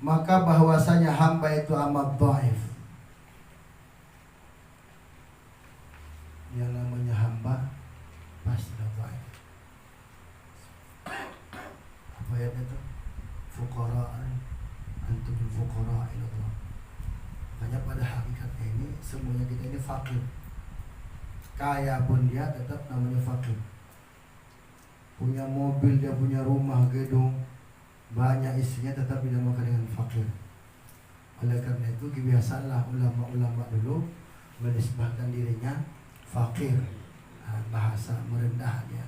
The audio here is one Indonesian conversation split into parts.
maka bahwasanya hamba itu amat dhaif. Yang namanya hamba pasti dhaif. Apa ayatnya itu? Fuqara'an antum fuqara' ila Allah. Makanya pada hakikatnya ini semuanya kita ini fakir. Kaya pun dia tetap namanya fakir. Punya mobil, dia punya rumah, gedung, banyak istrinya, tetap dinamakan dengan fakir. Oleh karena itu kebiasaanlah ulama-ulama dulu menisbahkan dirinya fakir, bahasa merendah dia.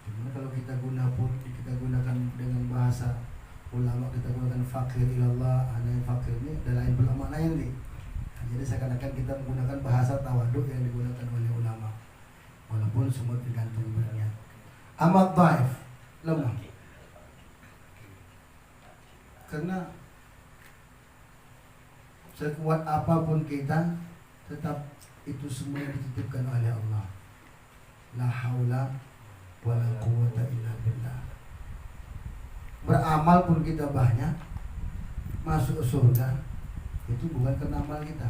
Cuma kalau kita gunakan dengan bahasa ulama, kita gunakan fakir ilallah, hanya yang fakir ini ada lain ulama lain nih. Jadi seakan-akan kita menggunakan bahasa tawaduk yang digunakan oleh ulama, walaupun semua tergantung berniat. Amat dhaif, lemah. Karena sekuat apapun kita, tetap itu semua dititipkan oleh Allah. La haula wala quwwata illa billah. Beramal pun kita banyak, masuk surga itu bukan karena amal kita.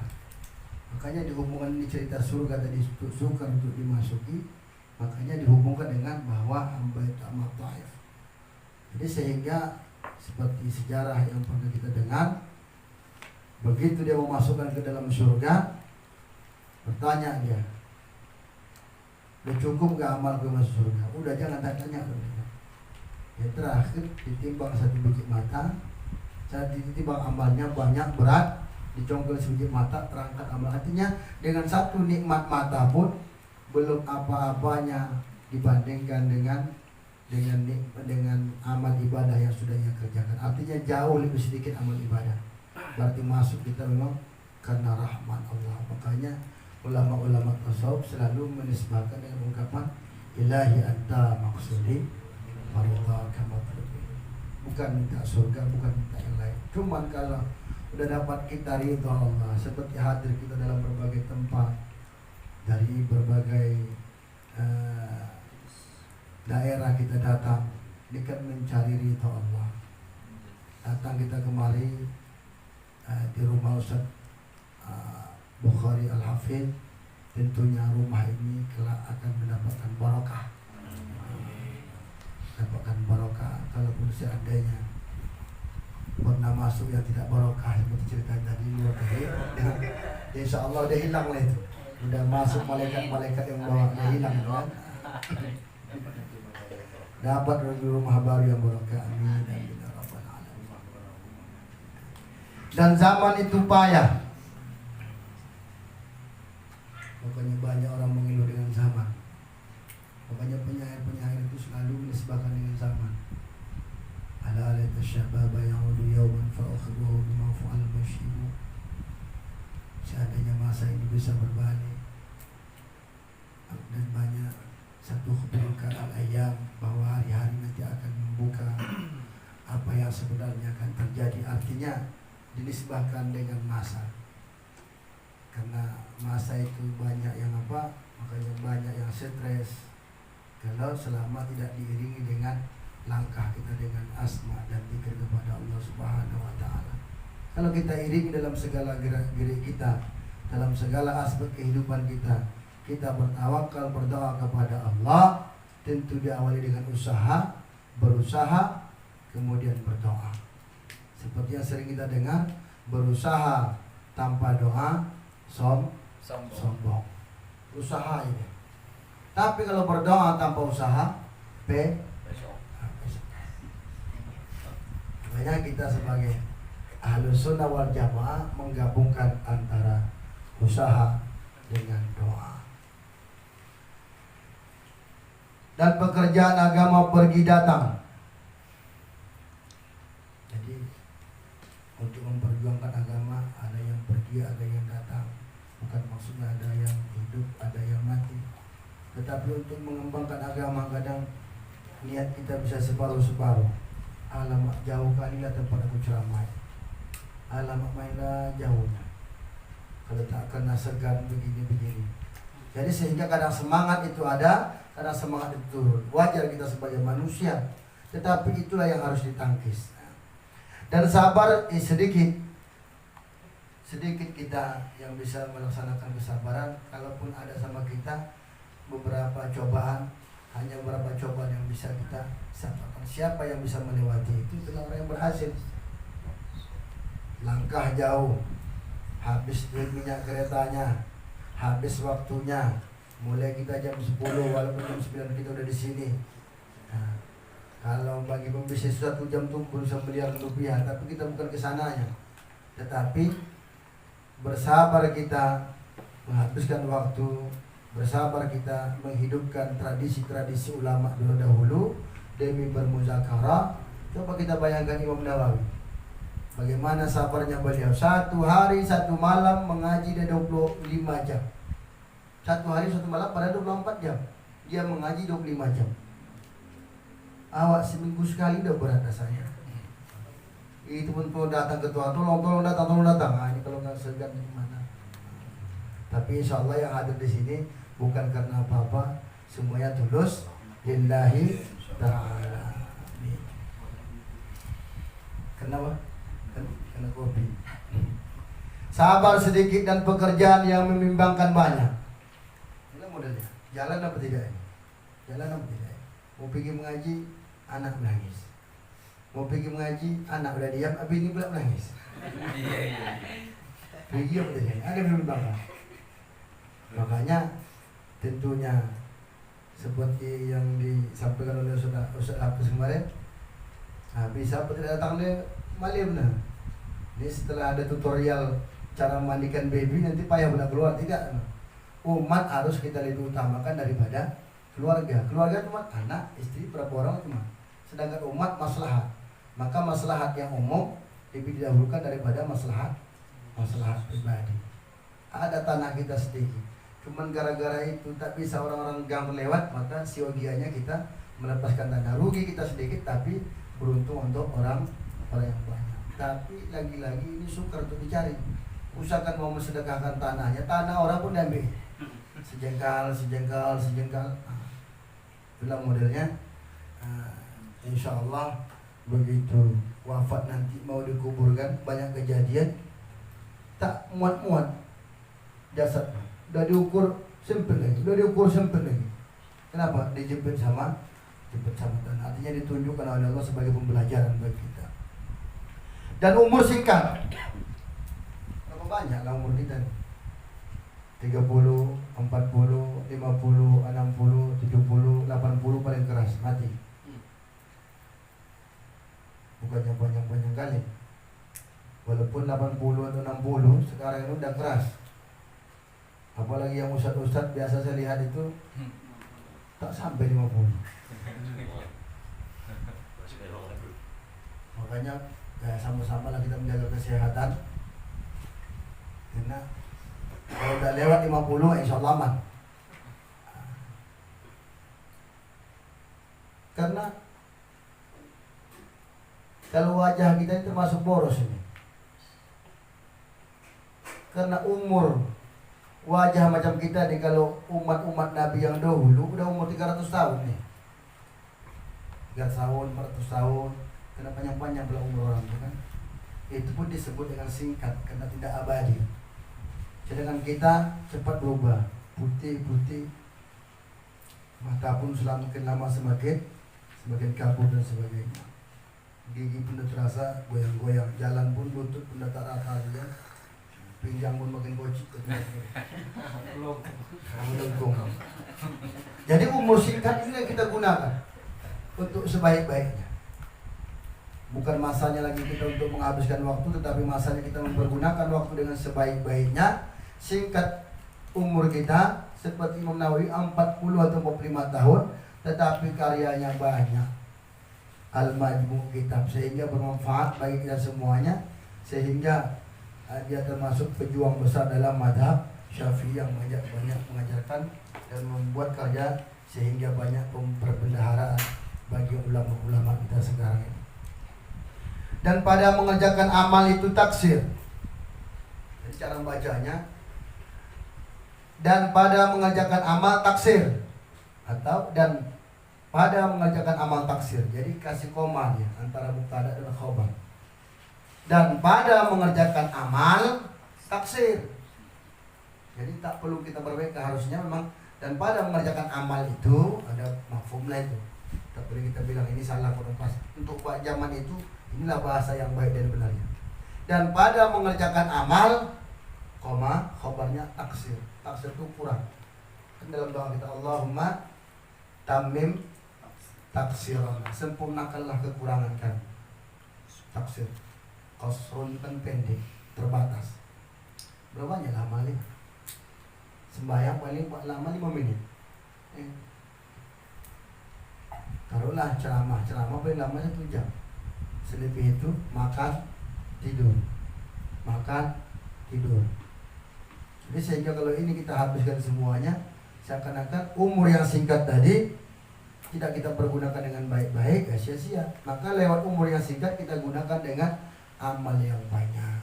Makanya dihubungkan ini cerita surga tadi, surga untuk dimasuki, makanya dihubungkan dengan bahwa hamba itu amat dhaif. Jadi sehingga seperti sejarah yang pernah kita dengar, begitu dia memasukkan ke dalam surga, bertanya dia, udah cukup gak amal gue masuk surga? Udah, jangan tanya. Yang terakhir ditimbang satu biji mata, saat ditimbang amalnya banyak berat, dicongkel sebiji mata, terangkat amal. Artinya dengan satu nikmat mata pun belum apa-apanya dibandingkan dengan amal ibadah yang sudah ia kerjakan. Artinya jauh lebih sedikit amal ibadah. Berarti masuk kita memang karena rahmat Allah. Makanya ulama-ulama tasawuf selalu menisbahkan dengan ungkapan ilahi anta maksudi maridaka matlubi. Bukan minta surga, bukan minta yang lain. Cuman kalau udah dapat kita ridha Allah, seperti hadir kita dalam berbagai tempat, dari berbagai daerah kita datang, ini kan mencari ridha Allah. Datang kita kemari di rumah Ustaz Bukhari Al-Hafidh, tentunya rumah ini kelak akan mendapatkan barokah. Dapatkan barokah. Kalaupun seandainya pernah masuk yang tidak barokah, seperti cerita tadi luar tadi, insya Allah dia hilang lah itu. Udah masuk malaikat-malaikat yang bawa, dia hilang kan. Dapat dari rumah baru yang barokah. Amin. Dan zaman itu payah. Makanya banyak orang mengeluh dengan zaman. Makanya penyair-penyair itu selalu menisbahkan dengan zaman. Ala laita syababa ya'udu yawman fa'akhruhu bima fa'al masyibu. Seandainya masa ini bisa berbalik. Dan banyak satu keburukan al-ayyam, bahwa hari-hari nanti akan membuka apa yang sebenarnya akan terjadi. Artinya dinisbahkan dengan masa. Karena masa itu banyak yang makanya banyak yang stres kalau selama tidak diiringi dengan langkah kita dengan asma dan zikir kepada Allah Subhanahu wa taala. Kalau kita iringi dalam segala gerak-gerik kita, dalam segala aspek kehidupan kita, kita bertawakal, berdoa kepada Allah, tentu diawali dengan berusaha, kemudian berdoa. Seperti yang sering kita dengar, berusaha tanpa doa sombong. Usaha ini. Tapi kalau berdoa tanpa usaha, makanya kita sebagai Ahlus Sunnah wal Jamaah menggabungkan antara usaha dengan doa. Dan pekerjaan agama pergi datang. Jadi untuk memperjuangkan agama, ada yang pergi, ada yang datang. Bukan maksudnya ada yang hidup, ada yang mati. Tetapi untuk mengembangkan agama, kadang niat kita bisa separuh-separuh. Alamak jauh kali lah tempat aku ceramah. Alamak mainlah jauhnya. Kalau tak kena segan begini-begini. Jadi sehingga kadang semangat itu ada, kadang semangat itu turun. Wajar kita sebagai manusia. Tetapi itulah yang harus ditangkis. Dan sabar sedikit kita yang bisa melaksanakan kesabaran. Kalaupun ada sama kita beberapa cobaan, hanya beberapa cobaan yang bisa kita sabarkan. Siapa yang bisa melewati itu adalah orang yang berhasil. Langkah jauh, habis duit minyak keretanya, habis waktunya. Mulai kita jam 10 walaupun jam 9 kita udah di sini. Nah, kalau bagi pembisnis 1 jam tuh berusaha miliar rupiah, tapi kita bukan kesananya. Tetapi bersabar kita menghabiskan waktu, bersabar kita menghidupkan tradisi-tradisi ulama dahulu demi bermuzakarah. Coba kita bayangkan Imam Nawawi, bagaimana sabarnya beliau. 1 hari 1 malam mengaji dia 25 jam. 1 hari 1 malam pada 24 jam dia mengaji 25 jam. Awak seminggu sekali udah berat rasanya. Itu pun kalau datang ketua, tolong datang. Nah, ini kalau nggak segan gimana? Tapi insya Allah yang hadir di sini bukan karena apa-apa, semuanya tulus lillahi ta'ala. Kenapa? Karena kopi. Sabar sedikit dan pekerjaan yang membimbangkan banyak. Ini modelnya. Jalan apa tidak ini? Jalan apa tidak? Mau pergi mengaji, anak menangis. Mau pergi mengaji, anak udah diam, abis ini pula menangis. Pergi apa tidak? Ada yang membimbangkan. Makanya tentunya seperti yang disampaikan oleh Ustaz Hafiz kemarin, bisa apa tidak datang dia malam nah. Ini setelah ada tutorial cara mandikan baby, nanti payah benar keluar. Tidak, umat harus kita lebih utamakan daripada keluarga. Keluarga cuma anak, istri, berapa orang cuma. Sedangkan umat maslahat. Maka maslahat yang umum lebih didahulukan daripada maslahat pribadi. Ada tanah kita sedikit, cuman gara-gara itu tak bisa orang-orang gang lewat, maka siogianya kita melepaskan tanah. Rugi kita sedikit, tapi beruntung untuk orang yang banyak. Tapi lagi-lagi ini sukar untuk dicari. Usahakan mau mensedekahkan tanahnya, tanah orang pun diambil. Sejengkal. Itulah modelnya. Insya Allah begitu wafat nanti mau dikuburkan, banyak kejadian tak muat jasad, udah diukur sempit lagi. Kenapa? Dijepit sama tanah. Artinya ditunjukkan oleh Allah sebagai pembelajaran bagi kita. Dan umur singkat. Berapa banyak lah umur kita? 30, 40, 50, 60, 70, 80 paling keras mati. Bukannya banyak kali. Walaupun 80 atau 60 sekarang ini udah keras. Apalagi yang ustad-ustad biasa saya lihat itu tak sampai 50. Makanya sama-sama lah kita menjaga kesehatan. Karena kalau udah lewat 50 insya Allah aman. Karena kalau wajah kita ini termasuk boros ini. Karena umur wajah macam kita nih, kalau umat Nabi yang dahulu udah umur 300 tahun nih. 300 tahun, 400 tahun. Karena panjang-panjang pula umur orang itu kan. Itu pun disebut dengan singkat karena tidak abadi. Sedangkan kita cepat berubah, putih. Mata pun semakin lama semakin kabur dan sebagainya. Gigi pun terasa goyang-goyang, jalan pun lutut pun tak rata juga, pinggang pun makin bocik. Jadi umur singkat ini yang kita gunakan untuk sebaik-baiknya. Bukan masanya lagi kita untuk menghabiskan waktu, tetapi masanya kita mempergunakan waktu dengan sebaik-baiknya. Singkat umur kita seperti Imam Nawawi 40 atau 45 tahun, tetapi karyanya banyak. Al-Majmu' kitab, sehingga bermanfaat bagi kita semuanya, sehingga dia termasuk pejuang besar dalam madhab Syafi'i yang banyak mengajarkan dan membuat karya sehingga banyak pembendaharaan bagi ulama-ulama kita sekarang ini. Dan pada mengerjakan amal itu taksir, cara membacanya. Dan pada mengerjakan amal taksir, atau dan pada mengerjakan amal taksir. Jadi kasih koma ya antara mubtada dan khabar. Dan pada mengerjakan amal taksir. Jadi tak perlu kita berbeda, harusnya memang. Dan pada mengerjakan amal itu ada mafhum lah itu. Tak boleh kita bilang ini salah kurang pas. Untuk zaman itu inilah bahasa yang baik dan benarnya. Dan pada mengerjakan amal, khobarnya taksir. Taksir itu kurang. Kan dalam doa kita Allahumma tamim taksirana, sempurnakanlah kekurangan kami. Taksir. Qasrun kan pendek, terbatas. Berapa banyak lama nih? Sembahyang paling lama 5 menit. Taruhlah ceramah paling lama 1 jam. Selebih itu makan, tidur. Jadi sehingga kalau ini kita habiskan semuanya, seakan-akan umur yang singkat tadi tidak kita pergunakan dengan baik-baik, ya sia-sia. Maka lewat umur yang singkat kita gunakan dengan amal yang banyak.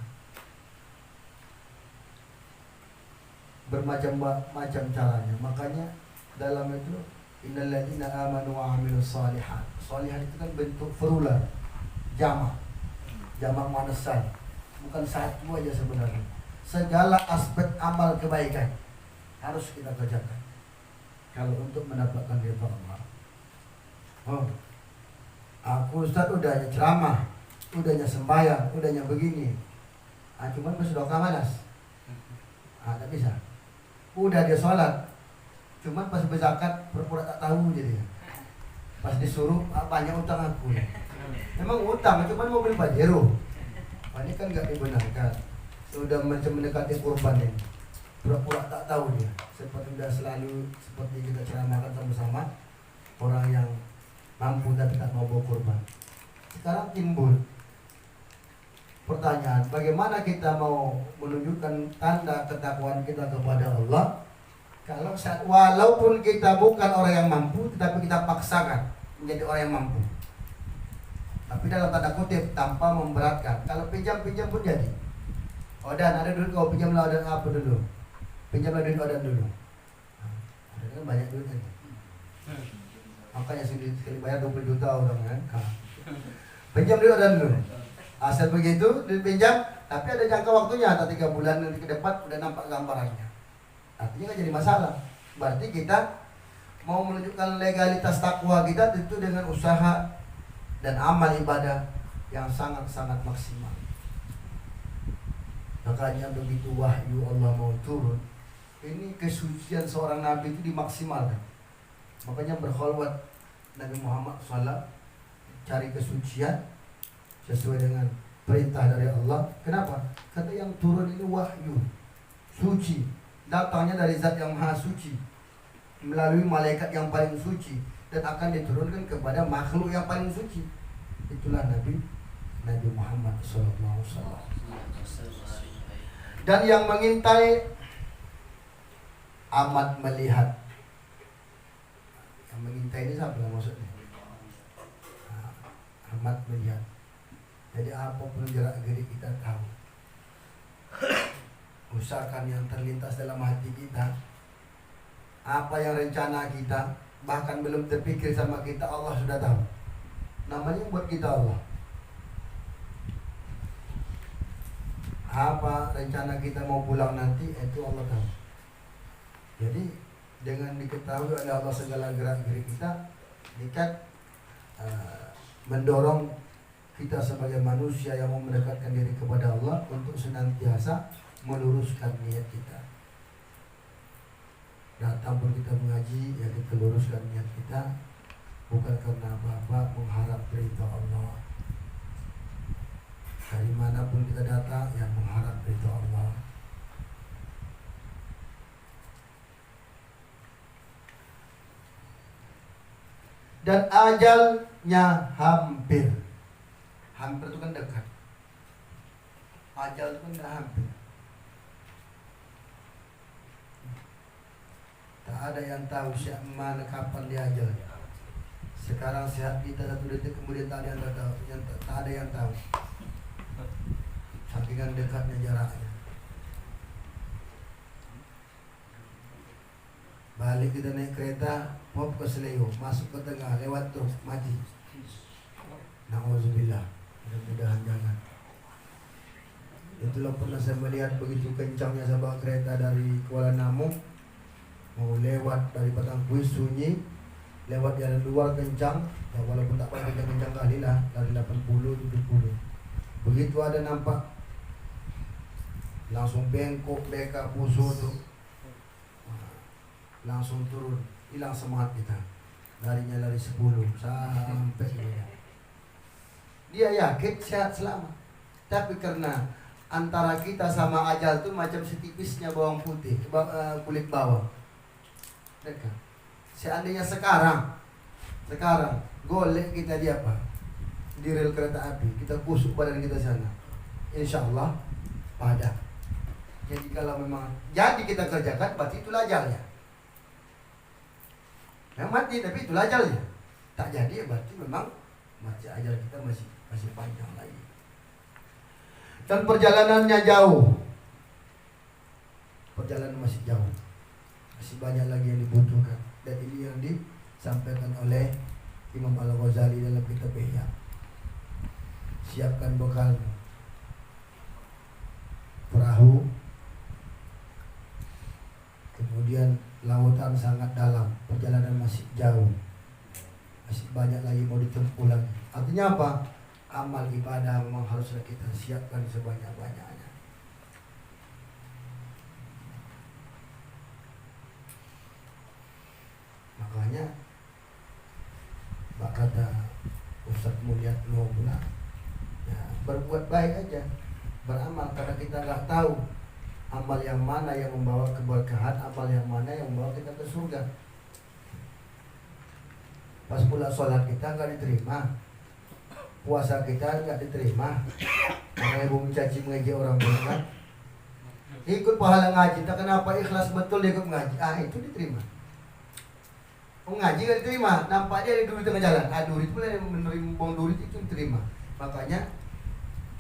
Bermacam-macam caranya. Makanya dalam itu innalladzina amanu wa 'amilus shalihat. Shalihat itu kan bentuk plural, jamak muannats. Bukan satu aja sebenarnya. Segala aspek amal kebaikan harus kita kerjakan kalau untuk mendapatkan ridha Allah. Aku Ustaz udahnya ceramah, udahnya sembahyang, udahnya begini. Cuman bersedekah malas. Tak bisa. Udah dia sholat, cuman pas berzakat pura-pura tak tahu jadi. Pas disuruh banyak utang aku. Memang utang, cuman mau beli pajero. Ini kan nggak dibenarkan. Sudah macam mendekati kurban ini. Pura-pura tak tahu dia. Seperti sudah selalu seperti kita ceramahkan sama-sama, orang yang mampu tapi tak mau bawa kurban. Sekarang timbul pertanyaan, bagaimana kita mau menunjukkan tanda ketakwaan kita kepada Allah kalau walaupun kita bukan orang yang mampu, tetapi kita paksakan menjadi orang yang mampu. Tapi dalam tanda kutip, tanpa memberatkan. Kalau pinjam pun jadi. Odan, ada duit kau pinjamlah Odan apa dulu? Pinjamlah duit Odan dulu. Odan kan banyak duitnya. Makanya sekali bayar 20 juta orang kan. Pinjam duit Odan dulu. Asal begitu dipinjam, tapi ada jangka waktunya, atau 3 bulan nanti ke depan udah nampak gambarannya. Artinya nggak jadi masalah. Berarti kita mau menunjukkan legalitas takwa kita itu dengan usaha dan amal ibadah yang sangat-sangat maksimal. Makanya begitu wahyu Allah mau turun, ini kesucian seorang nabi itu dimaksimalkan. Makanya berkholwat Nabi Muhammad SAW cari kesucian sesuai dengan perintah dari Allah. Kenapa? Kata yang turun ini wahyu, suci, datangnya dari zat yang maha suci, melalui malaikat yang paling suci, dan akan diturunkan kepada makhluk yang paling suci. Itulah Nabi Muhammad SAW. Dan yang mengintai amat melihat. Yang mengintai ini siapa maksudnya? Amat melihat. Jadi apapun gerak gerik kita tahu. Usahakan yang terlintas dalam hati kita, apa yang rencana kita, bahkan belum terpikir sama kita, Allah sudah tahu. Namanya buat kita Allah. Apa rencana kita mau pulang nanti, itu Allah tahu. Jadi dengan diketahui oleh Allah segala gerak gerik kita, dekat mendorong kita sebagai manusia yang mau mendekatkan diri kepada Allah untuk senantiasa meluruskan niat kita. Datang pun kita mengaji, ya kita luruskan niat kita, bukan karena apa-apa, mengharap ridha Allah. Dari manapun kita datang, yang mengharap ridha Allah. Dan ajalnya hampir. Hampir itu kan dekat. Ajal itu kan dah hampir. Tak ada yang tahu siapa mana kapan dia ajal. Sekarang sehat kita 1 detik, kemudian tak ada yang tahu. Tak ada yang tahu. Sakingan dekatnya jaraknya. Balik kita naik kereta, pop ke Seleo, masuk ke tengah, lewat terus, mati. Na'udzubillah. Mudah-mudahan jangan. Itulah pernah saya melihat begitu kencangnya sebuah kereta dari Kuala Namu mau lewat dari Patangkuis sunyi, lewat jalan luar kencang, ya walaupun tak pakai kencang kali lah, dari 80 70. Begitu ada nampak langsung bengkok, beka, pusuh tuh, langsung turun, hilang semangat kita. Larinya lari 10 sampai dia yakin sehat selamat, tapi karena antara kita sama ajal tuh macam setipisnya bawang putih, kulit bawang. Dekat. Seandainya sekarang golek kita di apa? Di rel kereta api, kita kusuk badan kita sana, insya Allah pada. Jadi kalau memang jadi kita kerjakan, berarti itulah ajalnya. Yang mati tapi itulah ajalnya. Tak jadi berarti memang mati, ajal kita masih panjang lagi. Dan perjalanannya jauh. Perjalanan masih jauh. Masih banyak lagi yang dibutuhkan. Dan ini yang disampaikan oleh Imam Al-Ghazali dalam kitab Ihya. Siapkan bekalmu. Perahu. Kemudian lautan sangat dalam. Perjalanan masih jauh. Masih banyak lagi mau ditempuh lagi. Artinya apa? Amal ibadah memang haruslah kita siapkan sebanyak-banyaknya. Makanya kata Ustaz Mulyad Nobula, ya, berbuat baik aja, beramal, karena kita nggak tahu amal yang mana yang membawa keberkahan, amal yang mana yang membawa kita ke surga. Pas pula sholat kita nggak diterima, puasa kita nggak diterima, karena ibu mencaci mengaji orang benar. Ikut pahala ngaji, tak kenapa ikhlas betul dia ikut ngaji, itu diterima. Ngaji gak diterima, nampak dia ada duit tengah jalan, duit pula yang menerima bong duit itu diterima. Makanya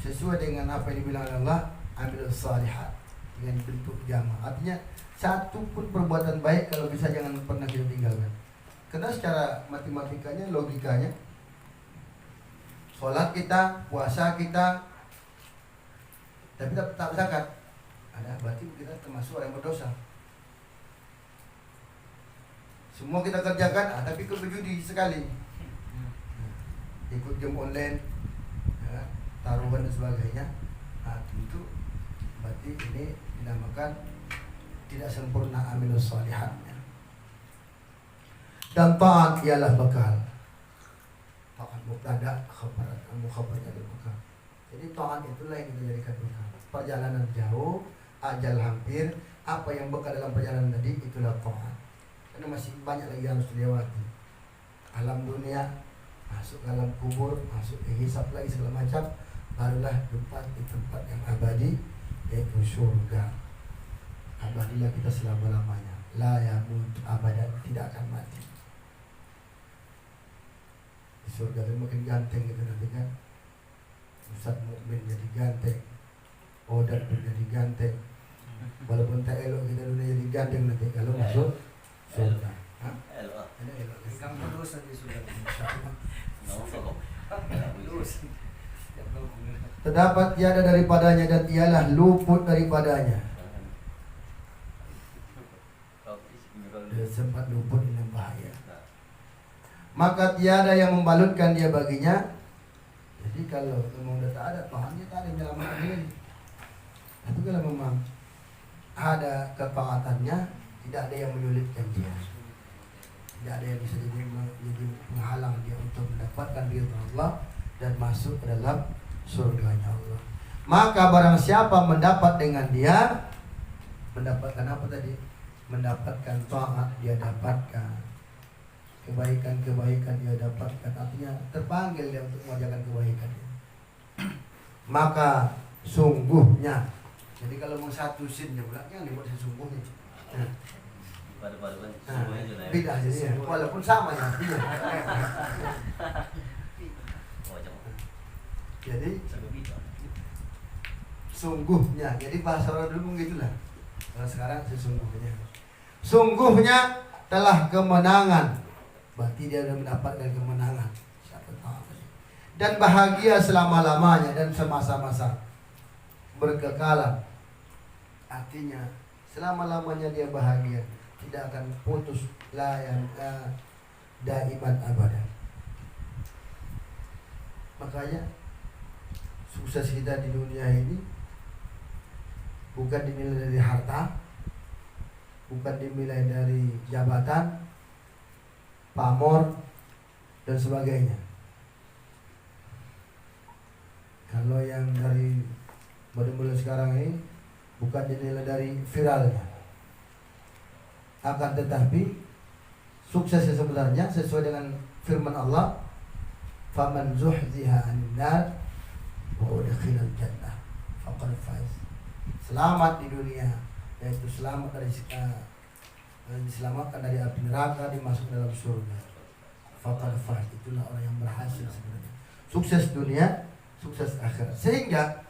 sesuai dengan apa yang dibilang Allah, ambil salihat dengan bentuk jamaah. Artinya satu pun perbuatan baik kalau bisa jangan pernah kita tinggalkan. Karena secara matematikanya, logikanya, sholat kita, puasa kita, tapi tak zakat, berarti kita termasuk orang berdosa. Semua kita kerjakan, tapi ikut berjudi sekali, ikut game online, ya, taruhan dan sebagainya. Tentu berarti ini dinamakan tidak sempurna amilus shalihatnya. Dan taat ialah bekal. Taat mubtada, khabarnya adalah bekal. Jadi taat itulah yang kita jadikan bekal. Perjalanan jauh, ajal hampir, apa yang bekal dalam perjalanan tadi itulah taat. Karena masih banyak lagi yang harus dilewati. Alam dunia, masuk ke alam kubur, masuk ke hisab lagi segala macam, barulah di tempat yang abadi, yaitu surga. Abadilah kita selama-lamanya. La yamut abadan, tidak akan mati. Di surga itu makin ganteng gitu nanti kan. Ustaz Mukmin jadi ganteng, Odat pun jadi ganteng. Walaupun tak elok kita dunia jadi ganteng nanti kalau masuk surga. Elok. Kamu dosa di surga. Terdapat tiada daripadanya dan ialah luput daripadanya. Dia sempat luput dengan bahaya. Maka tiada yang membalutkan dia baginya. Jadi kalau memang dah tak ada, Tuhannya tak ada yang menyelamatkan diri. Tapi kalau memang ada ketaatannya, tidak ada yang menyulitkan dia. Tidak ada yang bisa jadi menghalang dia untuk mendapatkan ridha Allah dan masuk ke dalam surganya Allah. Maka barang siapa mendapat dengan dia, mendapatkan apa tadi? Mendapatkan taat dia dapatkan, kebaikan-kebaikan dia dapatkan. Artinya terpanggil dia untuk mengerjakan kebaikan. Maka sungguhnya, jadi kalau mau satu sinnya pula jangan dibuat sesungguhnya. Beda jadi, walaupun sama ya artinya. Jadi sungguhnya, jadi bahasa orang dulu begitulah. Kalau sekarang sesungguhnya. Sungguhnya telah kemenangan, berarti dia sudah mendapatkan kemenangan. Siapa tahu. Dan bahagia selama-lamanya dan semasa-masa. berkekalan. Artinya selama-lamanya dia bahagia, tidak akan putus, daiman abadan. Makanya sukses kita di dunia ini bukan dinilai dari harta, bukan dinilai dari jabatan, pamor, dan sebagainya. Kalau yang dari model-model sekarang ini bukan dinilai dari viralnya, akan tetapi suksesnya sebenarnya sesuai dengan firman Allah, faman zuhziha 'anil nar wa udkhilal jannah faqad faz. Selamat di dunia, yaitu selamat dari diselamatkan dari api neraka, dimasuk dalam surga. Faqad faz, itulah orang yang berhasil sebenarnya. Sukses dunia, sukses akhirat. Sehingga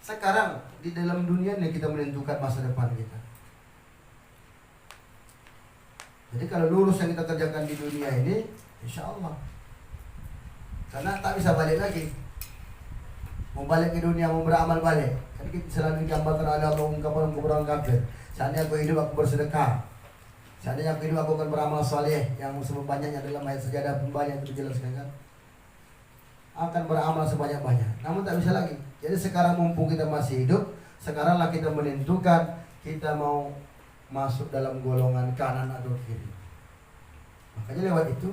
sekarang di dalam dunia ini kita menentukan masa depan kita. Jadi kalau lurus yang kita kerjakan di dunia ini, insya Allah. Karena tak bisa balik lagi. Mau balik ke dunia, mau beramal balik. Kan kita selalu digambarkan oleh Allah ungkapan orang kafir. Seandainya aku hidup, aku bersedekah. Seandainya aku hidup, aku akan beramal saleh. Yang sebanyaknya dalam ayat sajadah pun banyak itu dijelaskan kan. Akan beramal sebanyak-banyak. Namun tak bisa lagi. Jadi sekarang mumpung kita masih hidup, sekaranglah kita menentukan kita mau masuk dalam golongan kanan atau kiri. Makanya lewat itu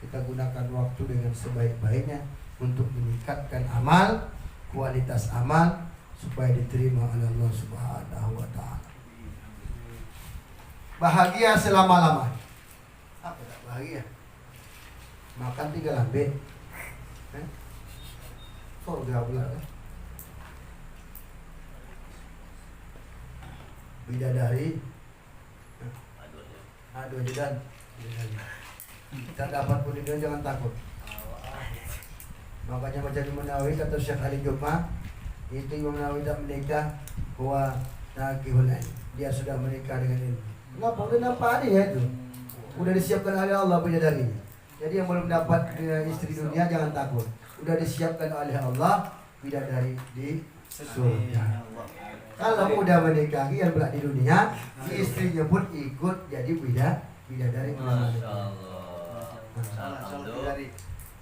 kita gunakan waktu dengan sebaik-baiknya untuk meningkatkan amal, kualitas amal supaya diterima oleh Allah Subhanahu wa taala. Bahagia selama-lamanya. Apa tak bahagia? Makan 3 lambe. Surga pula kan. Bidadari. Aduh ajudan. Kita dapat pun itu jangan takut. Makanya baca Imam Nawawi kata Syekh Ali Jum'ah, itu Imam Nawawi tak menikah bahwa nakihul ilm. Dia sudah menikah dengan ilmu. Kenapa? Udah nampak dia itu. Udah disiapkan oleh Allah bidadarinya. Jadi yang belum dapat istri dunia jangan takut. Udah disiapkan oleh Allah bidadari di surga. Kalau udah menikahi yang belak di dunia, istrinya pun ikut jadi bidadari.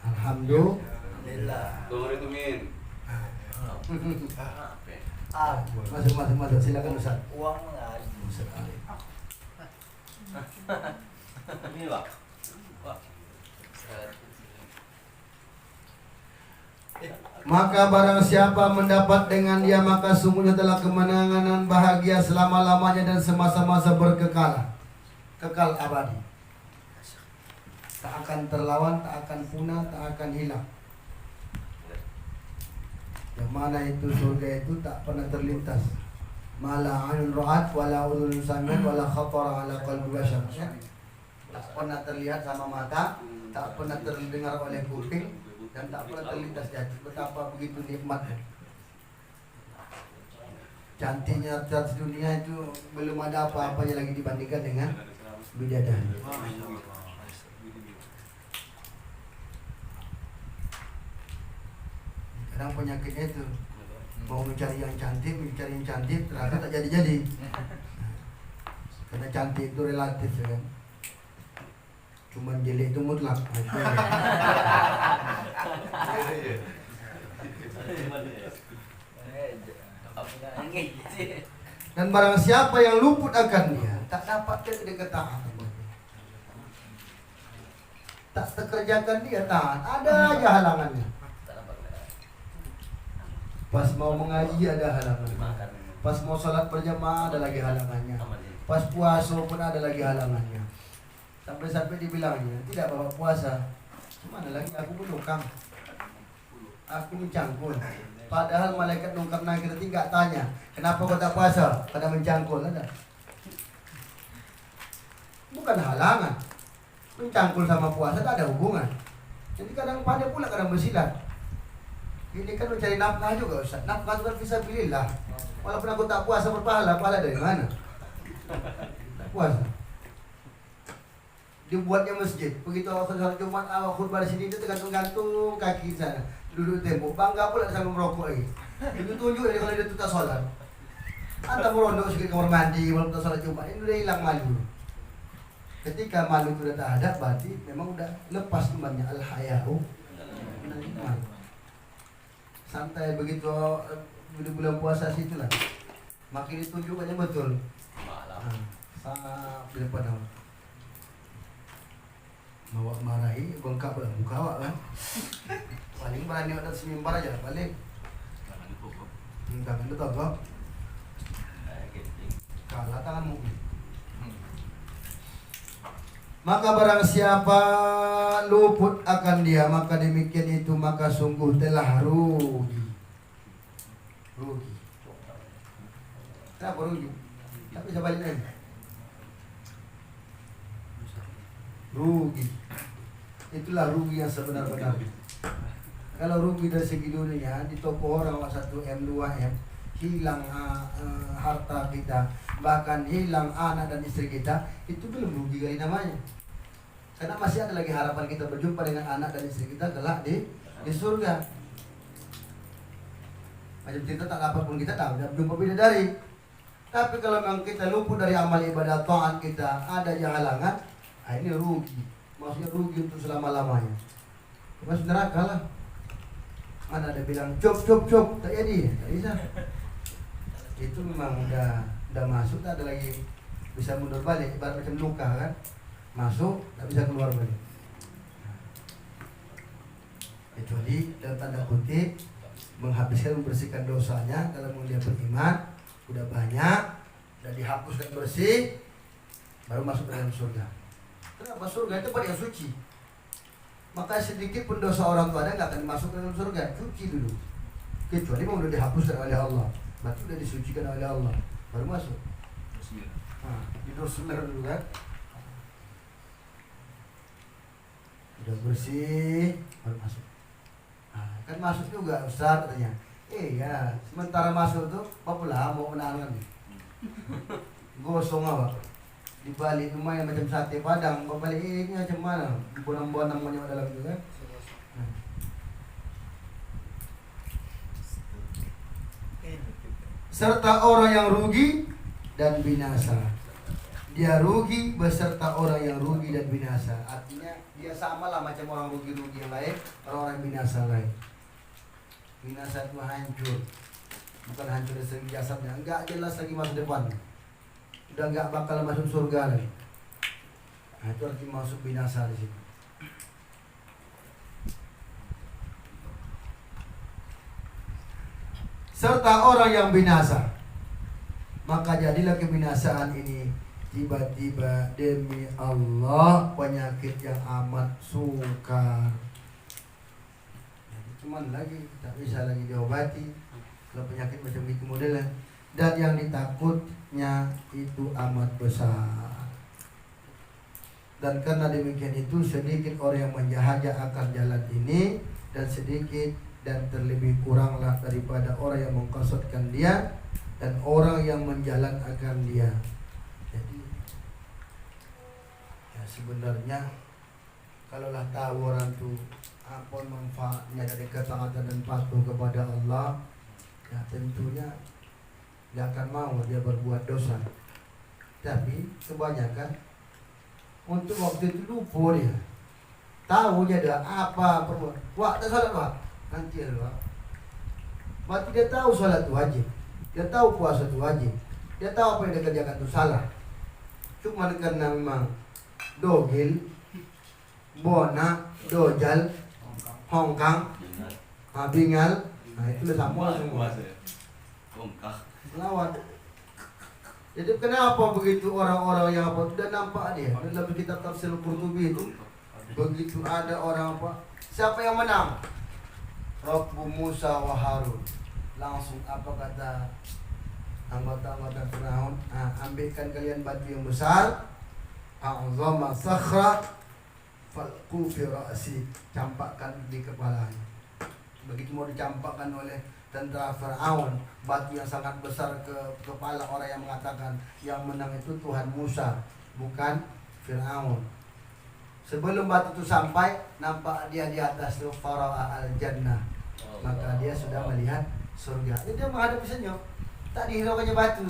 Alhamdulillah. Masuk silakan Ustaz. Uang enggak? Ustaz Ali. Ini Pak. Maka barang siapa mendapat dengan dia, maka sungguhnya telah kemenangan dan bahagia selama-lamanya dan semasa-masa berkekalan, kekal abadi. Tak akan terlawan, tak akan punah, tak akan hilang. Yang mana itu surga itu tak pernah terlintas. Mala ainun ra'at wala udhun sami'at wala khatara ala qalbi bashar. Tak pernah terlihat sama mata, tak pernah terdengar oleh kuping, dan tak pernah terlintas di hati. Betapa begitu nikmatnya. Cantiknya atas dunia itu belum ada apa-apanya lagi dibandingkan dengan bidadari. Kadang penyakitnya itu mau mencari yang cantik, ternyata tak jadi-jadi. Karena cantik itu relatif ya kan. Cuman jelek itu mutlak. Dan barang siapa yang luput akan dia, tak dapatkan kedekatan. Tak terkerjakan dia taat, ada aja halangannya. Pas mau mengaji ada halangannya. Pas mau sholat berjamaah ada lagi halangannya. Pas puasa pun ada lagi halangannya. Sampai-sampai dibilangnya, tidak bawa puasa. Mana lagi aku menukang. Aku mencangkul. Padahal malaikat nungkar nakir tidak tanya, kenapa kau tak puasa? Karena mencangkul ada. Bukan halangan. Mencangkul sama puasa tak ada hubungan. Jadi kadang pandai pula, kadang bersilat. Ini kan mencari nafkah juga Ustaz. Nafkah itu kan fisabilillah. Walaupun aku tak puasa berpahala, pahala dari mana? Tak puasa. Dibuatnya masjid. Begitu awal sholat Jumat, awal khutbah di sini itu tergantung-gantung kaki sana. Duduk tembok. Bangga pula sambil merokok lagi. Itu tunjuk ya kalau dia tak sholat. Anda merondok sedikit kamar mandi, belum tak sholat Jumat, ini udah hilang malu. Ketika malu itu udah tak ada, berarti memang udah lepas imannya al-haya'u minal iman. Santai begitu di bulan puasa situ lah. Makin ditunjukkannya betul. Sangat di depan awak. Bawa marahi, bengkak belah muka awak kan. Paling berani ada semimbar aja, paling. Tangan itu kok. Kalah tanganmu. Maka barang siapa luput akan dia, maka demikian itu maka sungguh telah rugi. Rugi. Kenapa rugi? Tak bisa balik lagi. Rugi. Itulah rugi yang sebenar-benarnya. Kalau rugi dari segi dunia, di toko orang 1M, 2M, hilang harta kita, bahkan hilang anak dan istri kita, itu belum rugi kali namanya. Karena masih ada lagi harapan kita berjumpa dengan anak dan istri kita kelak di surga. Macam kita tak dapat pun kita tahu, jumpa bidadari. Tapi kalau memang kita luput dari amal ibadah taat kita, ada halangan, ini rugi. Maksudnya rugi untuk selama-lamanya. Masuk neraka lah. Mana ada bilang cop, tak jadi, tak bisa. Itu memang udah masuk, tak ada lagi bisa mundur balik, ibarat macam luka kan, masuk tak bisa keluar balik. Kecuali dalam tanda kutip menghabiskan, membersihkan dosanya. Kalau dia beriman udah banyak, udah dihapuskan bersih, baru masuk ke dalam surga. Kenapa surga itu pada yang suci? Maka sedikit pun dosa orang tua ada nggak akan masuk ke dalam surga, cuci dulu. Kecuali memang udah dihapuskan oleh Allah, berarti udah disucikan oleh Allah, baru masuk. Tidur sebentar dulu kan, udah bersih, baru masuk. Kan masuk juga Ustaz katanya. Ya, sementara masuk tuh, apa lah mau menangan nih? Gosong apa? Dibalik lumayan macam sate padang, balik ini macam mana? Bonang-bonang banyak dalam itu kan. Serta orang yang rugi dan binasa. Dia rugi beserta orang yang rugi dan binasa. Artinya dia sama lah macam orang rugi-rugi yang lain, orang yang binasa lain. Binasa itu hancur, bukan hancur dari segi jasadnya, enggak jelas lagi masa depan. Udah nggak bakal masuk surga lagi. Nah, itu arti masuk binasa di situ. Serta orang yang binasa. Maka jadilah kebinasaan ini tiba-tiba demi Allah penyakit yang amat sukar. Cuman lagi tak bisa lagi diobati kalau penyakit macam itu modelnya. Dan yang ditakutnya itu amat besar. Dan karena demikian itu sedikit orang yang menjahaja akan jalan ini, dan sedikit dan terlebih kuranglah daripada orang yang mengkosotkan dia dan orang yang menjalan akan dia. Jadi ya sebenarnya kalaulah tahu orang tu apa manfaatnya dari ketaatan dan patuh kepada Allah, ya tentunya tidak akan mau dia berbuat dosa. Tapi kebanyakan untuk waktu itu lupa dia. Tahu dia ada apa perbuat. Wah, tak salat wah. Nanti ada wah. Berarti dia tahu salat itu wajib. Dia tahu puasa itu wajib. Dia tahu apa yang dia kerjakan itu salah. Cuma karena memang dogil, bona, dojal, hongkang, bingal, nah itu udah sama semua. Lawan. Jadi kenapa begitu orang-orang yang apa sudah nampak dia dalam kitab tafsir Qurtubi itu begitu ada orang apa, siapa yang menang? Rabbu Musa wa Harun. Langsung apa kata anggota-anggota Firaun, ambilkan kalian batu yang besar, a'zama sakhra falqu fi ra'si, campakkan di kepalanya. Begitu mau dicampakkan oleh tentara Firaun, batu yang sangat besar ke kepala orang yang mengatakan yang menang itu Tuhan Musa, bukan Firaun. Sebelum batu itu sampai, nampak dia di atas itu fara'a al-jannah. Maka dia sudah melihat surga. Jadi dia menghadap senyum, tak dihiraukannya batu.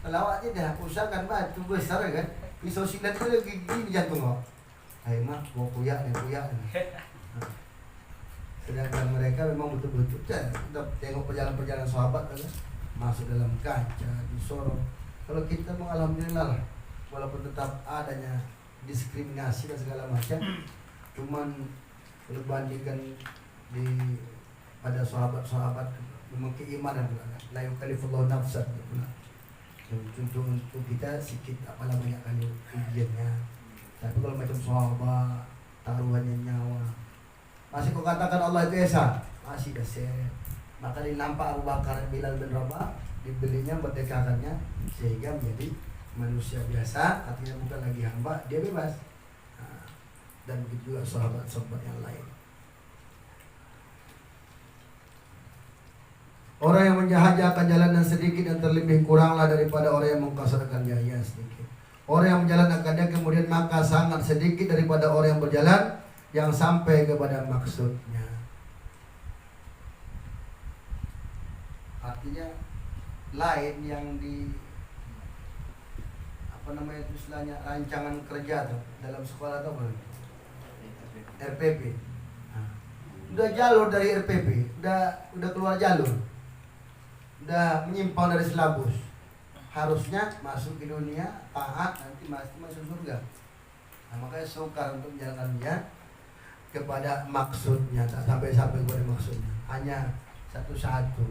Kalau awak tidak usahakan batu besar kan, pisau silat itu lagi gini jantung kok. Ayo mak, mau kuyak nih. Sedangkan mereka memang betul-betul kita tengok perjalanan sahabat kan, masuk dalam kaca, disorong. Kalau kita alhamdulillah lah, walaupun tetap adanya diskriminasi dan segala macam, cuman berbandingkan pada sahabat-sahabat memang keimanan pula kan. La yukallifullahu nafsan pula. Untuk kita sedikit apalah banyak kali ujiannya. Tapi kalau macam sahabat taruhannya nyawa, masih kau katakan Allah itu esa, masih dasar. Maka dinampak Abu Bakar Bilal bin Rabah dibelinya merdekakannya sehingga menjadi manusia biasa, artinya bukan lagi hamba, dia bebas. Dan begitu juga sahabat-sahabat yang lain. Orang yang menjahajakan jalanan sedikit dan terlebih kuranglah daripada orang yang mengkasarkan jaya sedikit. Orang yang menjalankan dia kemudian maka sangat sedikit daripada orang yang berjalan yang sampai kepada maksudnya. Artinya lain yang di apa namanya itu istilahnya rancangan kerja tuh dalam sekolah atau apa? RPP. Udah jalur dari RPP, udah keluar jalur. Udah menyimpang dari silabus. Harusnya masuk ke dunia taat, nanti masuk surga. Nah, makanya sukar untuk menjalankannya kepada maksudnya, tak sampai-sampai kepada maksudnya. Hanya satu-satu.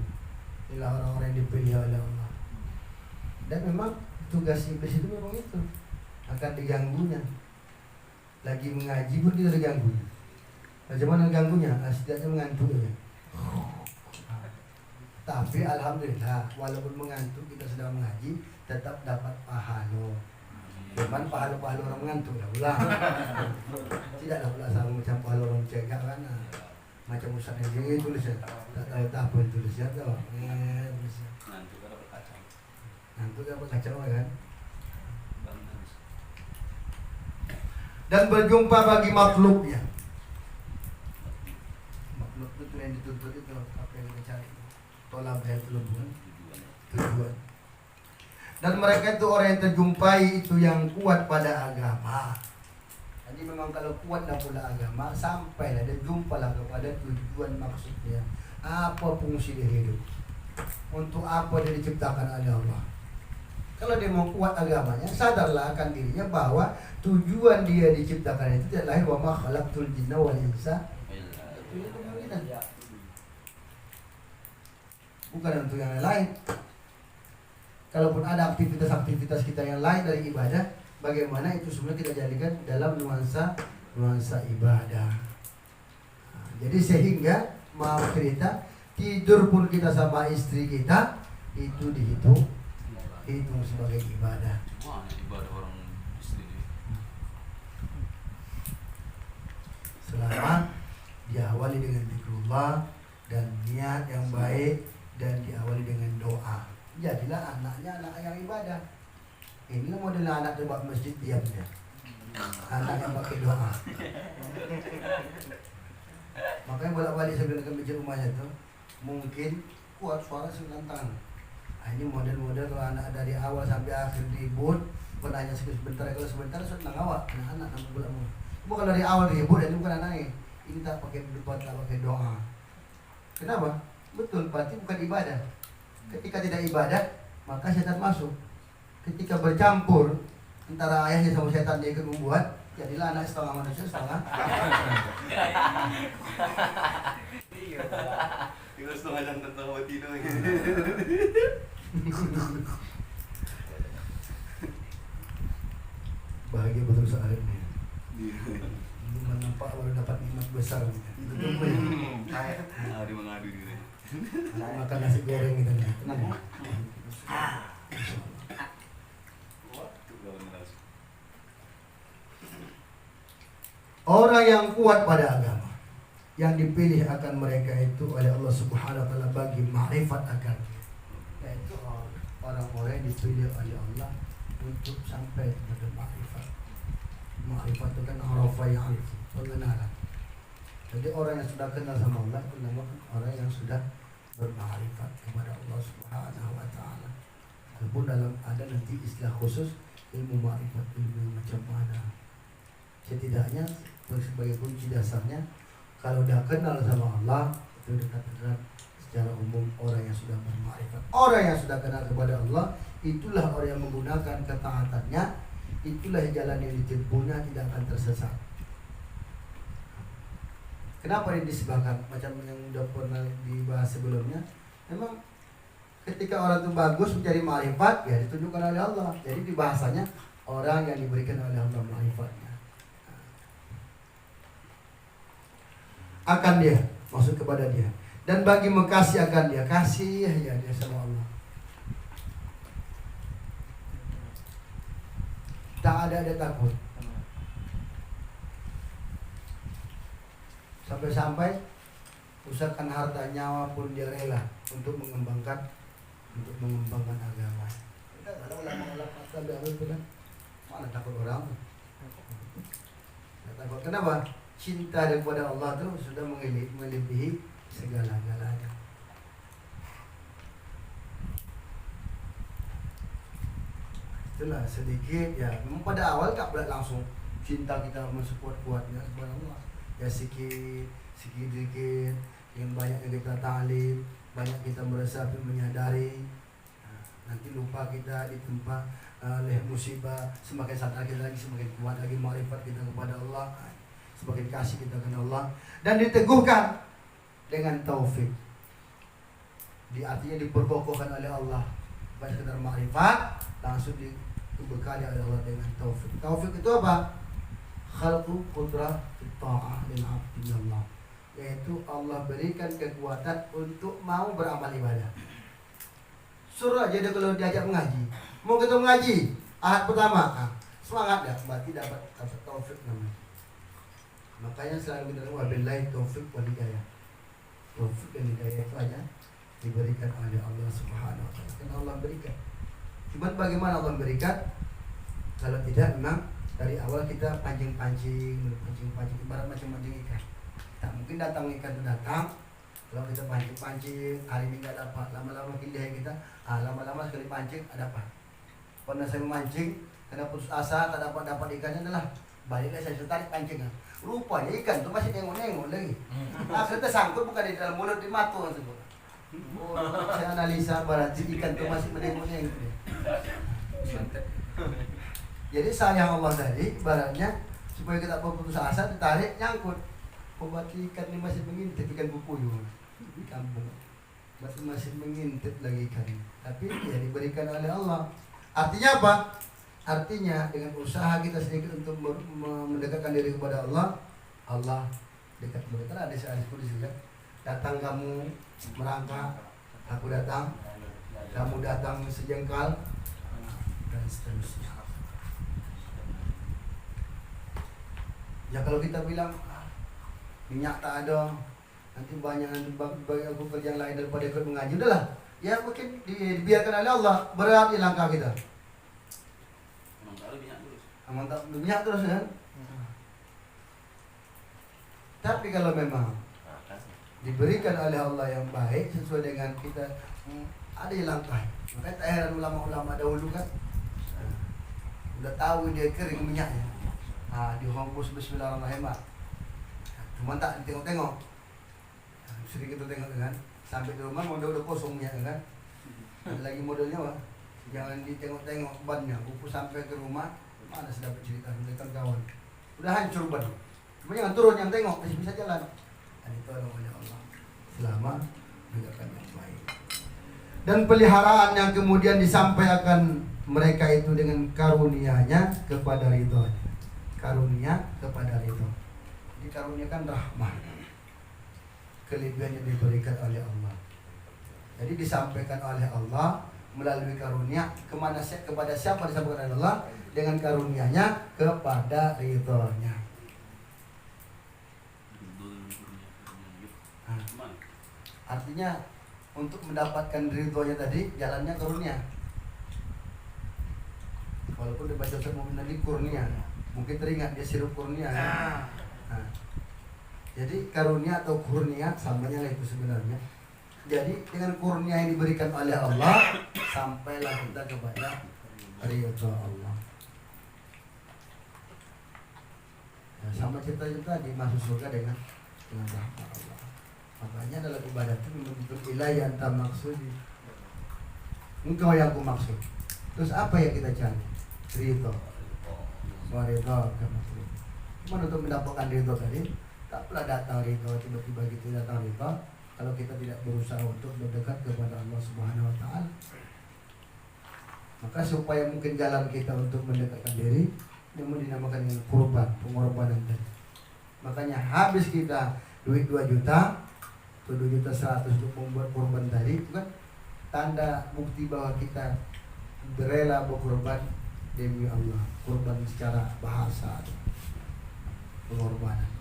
Inilah orang-orang yang dipilih oleh Allah. Dan memang tugas iblis itu memang itu akan diganggunya. Lagi mengaji pun kita diganggu. Bagaimana ganggunya? Setidaknya mengantuk ya. Tapi alhamdulillah walaupun mengantuk kita sedang mengaji tetap dapat pahala. Cuman pahala orang mengantuk lah pula. Tidaklah pula sama macam pahala orang cegah kan. Macam Ustaz yang tulisnya tak tahu apa tulisnya tu. Ngantuk dapat kacau kan. Dan berjumpa bagi makhluknya. Makhluk itu yang dituntut itu apa yang kita cari. Tolak dari tujuan. Dan mereka itu orang yang terjumpai itu yang kuat pada agama. Jadi memang kalau kuatlah pula agama, sampailah dan jumpalah kepada tujuan maksudnya. Apa fungsi dia hidup? Untuk apa dia diciptakan oleh Allah? Kalau dia mau kuat agamanya, sadarlah akan dirinya bahwa tujuan dia diciptakan itu adalah wa ma khalaqtul jinna wal insa illa liya'budun. Bukan untuk yang lain. Kalaupun ada aktivitas-aktivitas kita yang lain dari ibadah, bagaimana itu sebenarnya kita jadikan dalam nuansa ibadah. Nah, jadi sehingga maaf cerita, tidur pun kita sama istri kita itu dihitung sebagai ibadah. Wah, ibadah orang istri. Selama diawali dengan zikrullah dan niat yang baik dan diawali dengan doa. Jadilah anaknya anak yang ibadah. Inilah model anak buat masjid diamnya. Anak yang pakai doa. Makanya bolak-balik saya bilang ke masjid rumahnya tuh, mungkin kuat suara sebentar. Ini model-model kalau anak dari awal sampai akhir ribut, penanya sebentar, kalau sebentar senang awak, anak nampak bolak mau. Cuma kalau dari awal ribut, ini bukan anaknya. Ini tak pakai depan, tak pakai doa. Kenapa? Betul, berarti bukan ibadah. Ketika tidak ibadah, maka setan masuk. Ketika bercampur antara ayahnya sama setan dia ikut membuat, jadilah anak setengah manusia, setengah. Tinggal setengah jam tertawa tidur. Bahagia betul soal ini. Belum nampak baru dapat nikmat besar. Betul ya. Mengadu mengadu diri. Makan nasi goreng kita nih. Tenang. Orang yang kuat pada agama, yang dipilih akan mereka itu oleh Allah Subhanahu wa taala bagi ma'rifat akan, yaitu orang-orang yang dipilih oleh Allah untuk sampai pada ma'rifat. Ma'rifat itu kan arafa ya'rif, pengenalan. Jadi orang yang sudah kenal sama Allah itu namanya orang yang sudah bermakrifat kepada Allah Subhanahu wa taala. Walaupun dalam ada nanti istilah khusus ilmu makrifat, ilmu macam mana. Setidaknya sebagai kunci dasarnya, kalau udah kenal sama Allah itu dekat-dekat secara umum orang yang sudah bermakrifat. Orang yang sudah kenal kepada Allah, itulah orang yang menggunakan ketaatannya, itulah jalan yang ditempuhnya, tidak akan tersesat. Kenapa ini disebabkan macam yang sudah pernah dibahas sebelumnya? Memang ketika orang itu bagus mencari makrifat, ya ditunjukkan oleh Allah. Jadi di bahasanya orang yang diberikan oleh Allah makrifatnya. Akan dia, maksud kepada dia. Dan bagi mengkasih akan dia, kasih ya dia sama Allah. Tak ada takut. Sampai-sampai usahakan harta nyawa pun dia rela untuk mengembangkan agama. Kita ada ulama-ulama tabi'in itu kan, mana takut orang? Tidak takut. Kenapa? Cinta kepada Allah itu sudah melebihi segala-galanya. Itulah sedikit ya. Memang pada awal tak boleh langsung cinta kita mensupport-kuatnya kepada Allah. Ya sedikit yang banyak yang kita ta'lim, banyak kita meresapi, menyadari. Nanti lupa kita ditempa oleh musibah, semakin sadar kita lagi, semakin kuat lagi makrifat kita kepada Allah, semakin kasih kita kepada Allah, dan diteguhkan dengan taufik. Artinya diperkokohkan oleh Allah, bukan sekedar makrifat, langsung dibekali oleh Allah dengan taufik. Taufik itu apa? Khalqu qudrah ta'ah lil 'abdi Allah, yaitu Allah berikan kekuatan untuk mau beramal ibadah. Suruh aja dia kalau diajak mengaji, mau kita mengaji ahad pertama, semangat dah, berarti dapat taufik namanya. Makanya selalu kita dengar wabillahi taufik wal hidayah. Taufik dan hidayah itu hanya diberikan oleh Allah Subhanahu wa taala. Karena Allah berikan. Cuman bagaimana Allah berikan? Kalau tidak memang dari awal kita pancing-pancing, ibarat macam mancing ikan. Tak mungkin datang ikan itu datang, kalau kita pancing-pancing, hari ini nggak dapat, lama-lama pindah kita, lama-lama sekali pancing ada apa? Pernah saya memancing, karena putus asa tak dapat ikannya adalah baliklah saya tarik pancingan. Rupanya ikan itu masih nengok-nengok lagi. Akhirnya tersangkut bukan di dalam mulut, di mata tersebut. Oh, saya analisa berarti ikan itu masih menengok-nengok. Jadi sayang Allah tadi, ibaratnya supaya kita putus asa, ditarik, nyangkut. Obat ikan ini masih mengintip, ikan bupuyuh di kampung. Masih mengintip lagi ikan. Tapi ya diberikan oleh Allah. Artinya apa? Artinya dengan usaha kita sedikit untuk mendekatkan diri kepada Allah, Allah dekat kita. Ada hadisku di sini. Datang kamu merangkak, aku datang. Kamu datang sejengkal, dan seterusnya. Ya kalau kita bilang minyak tak ada, nanti banyak bagi aku kerja yang lain daripada ikut mengaji, udahlah. Ya mungkin dibiarkan oleh Allah, berat di langkah kita. Mantap minyak terus kan. Tapi kalau memang diberikan oleh Allah yang baik sesuai dengan kita, ada yang langkah. Makanya tak heran ulama-ulama dahulu kan, udah tahu dia kering minyaknya, dihongkus bismillahirrahmanirrahim. Cuma tak tengok-tengok, sering kita tengok kan, sampai di rumah udah kosong minyak kan. Lagi modelnya wah, jangan ditengok-tengok bannya. Buku sampai ke rumah, mana sudah bercerita dengan kawan, udah hancur ban. Cuma jangan turun, yang tengok masih bisa jalan. Dan itu oleh Allah selama menegakkan yang baik. Dan peliharaan yang kemudian disampaikan mereka itu dengan karunia-Nya kepada ridho-Nya. Karunia kepada ridho. Dikaruniakan rahmah, kelebihan yang diberikan oleh Allah. Jadi disampaikan oleh Allah melalui karunia kepada siapa disampaikan oleh Allah? Dengan karunia-Nya kepada ridho-Nya. Artinya untuk mendapatkan ridho-Nya tadi jalannya karunia. Walaupun dibaca semua tadi kurnia, mungkin teringat dia sirup kurnia. Jadi karunia atau kurnia samanya lah itu sebenarnya. Jadi dengan kurnia yang diberikan oleh Allah, sampailah kita kepada ridha Allah. Ya, sama cerita-cerita tadi masuk surga dengan rahmat Allah. Makanya dalam ibadah itu menuntut ilahi anta maksudi. Engkau yang aku maksud. Terus apa yang kita cari? Ridha. Ridha maksud. Cuma untuk mendapatkan ridha tadi, tak pernah datang ridha tiba-tiba gitu datang ridha. Kalau kita tidak berusaha untuk mendekat kepada Allah Subhanahu Wa Taala, maka supaya mungkin jalan kita untuk mendekatkan diri, yang dinamakan dengan kurban, pengorbanan tadi. Makanya habis kita duit 2 juta, 2.100.000 untuk membuat kurban tadi, itu kan tanda bukti bahwa kita rela berkorban demi Allah. Kurban secara bahasa, pengorbanan.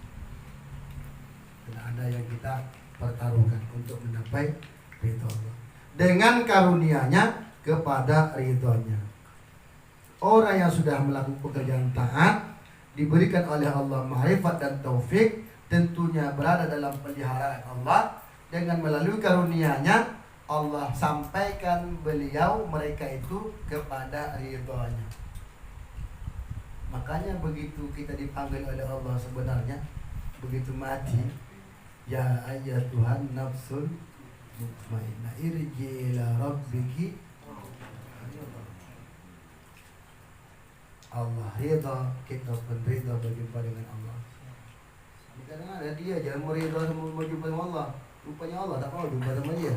Dan ada yang kita pertaruhkan untuk mencapai ridha Allah dengan karunia-Nya kepada ridha-Nya. Orang yang sudah melakukan pekerjaan taat diberikan oleh Allah ma'rifat dan taufik, tentunya berada dalam peliharaan Allah. Dengan melalui karunia-Nya Allah sampaikan beliau mereka itu kepada ridha-Nya. Makanya begitu kita dipanggil oleh Allah sebenarnya, begitu mati, ya ayyatuhan nafsul mutmainnah irji ila rabbiki. Allah ridha, kita pun ridha berjumpa dengan Allah. Kadang ada dia jangan mau ridha sama berjumpa dengan Allah, rupanya Allah tak mau jumpa sama dia.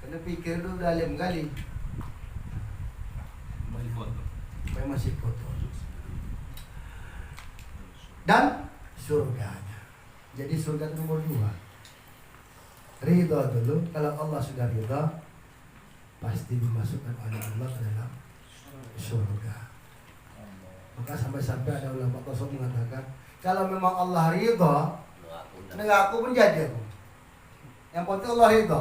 Kena fikir dulu dalam kali. Masih kotor. Dan surganya. Jadi surga itu nomor 2. Ridha dulu. Kalau Allah sudah ridha, pasti dimasukkan oleh Allah ke dalam surga. Maka sampai-sampai ada ulama tasawuf mengatakan, kalau memang Allah ridha, aku pun jadi aku. Yang penting Allah ridha.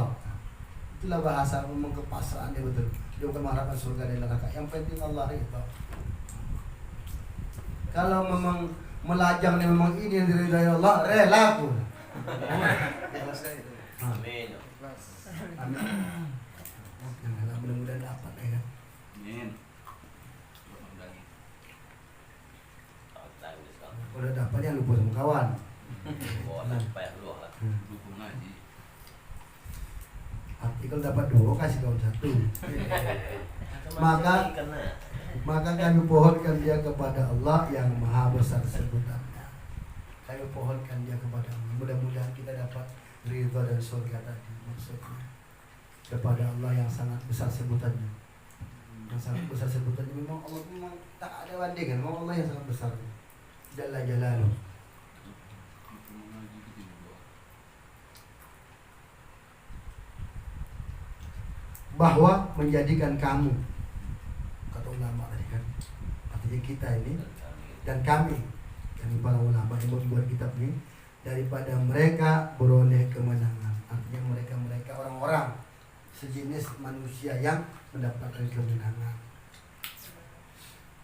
Itulah bahasa memang kepasrahan dia betul. Dia bukan mengharapkan surga dan neraka. Yang penting Allah ridha. Kalau memang melajang dan memang ini yang diridhai Allah, rela aku. Amin. Amin. Mudah-mudahan dapat ya kan. Amin. Udah dapat yang lupa sama kawan. Dukung ngaji. Artikel dapat 2, kasih kawan 1. Maka kami pohonkan dia kepada Allah yang maha besar sebutannya. Kami pohonkan dia kepada Allah. Mudah-mudahan kita dapat ridha dan surga tadi maksudnya. Kepada Allah yang sangat besar sebutannya. Yang sangat besar sebutannya memang Allah memang tak ada bandingan. Memang Allah yang sangat besar. Jalla jalaluh. Bahwa menjadikan kamu, kata ulama tadi kan, artinya kita ini dan kami para ulama yang membuat kitab ini, daripada mereka beroleh kemenangan. Artinya mereka orang-orang sejenis manusia yang mendapatkan kemenangan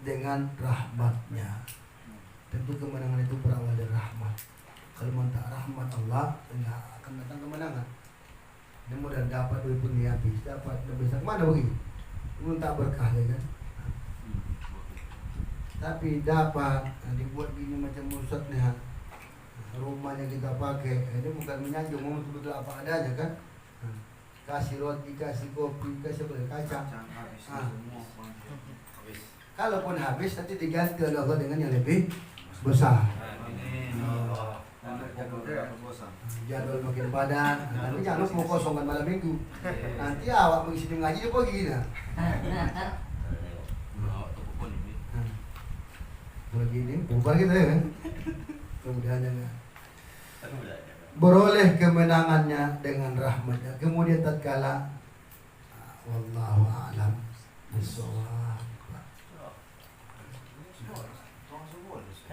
dengan rahmatnya. Tentu kemenangan itu berawal dari rahmat. Kalau minta rahmat Allah, tidak akan datang kemenangan. Mudah dapat duit pun habis, dapat lebih besar mana begini? Minta berkah ya kan? Tapi dapat dibuat gini macam Ustaz nih, rumahnya kita pakai, ini bukan menyanjung, mau betul-betul apa adanya kan? Kasih roti, kasih kopi, kasih kacang. Kalaupun habis, nanti diganti oleh Allah dengan yang lebih besar. Jadwal makin padat, tapi jangan lupa mau kosongkan malam minggu. Nanti awak mengisi ngaji apa gini? Begini, bubar gitu ya kan? Kemudian jangan beroleh kemenangannya dengan rahmatnya. Kemudian tatkala wallahu a'lam bishawab.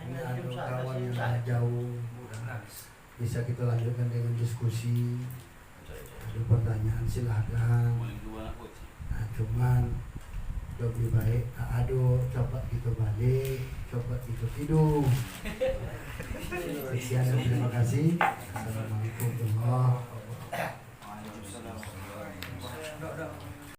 Ini ada kawan yang jauh, bisa kita lanjutkan dengan diskusi. Ada pertanyaan silahkan. Nah, cuman lebih baik aduh coba kita balik, coba kita tidur. Sekian dan terima kasih. Assalamualaikum warahmatullahi wabarakatuh. Waalaikumsalam. Udah.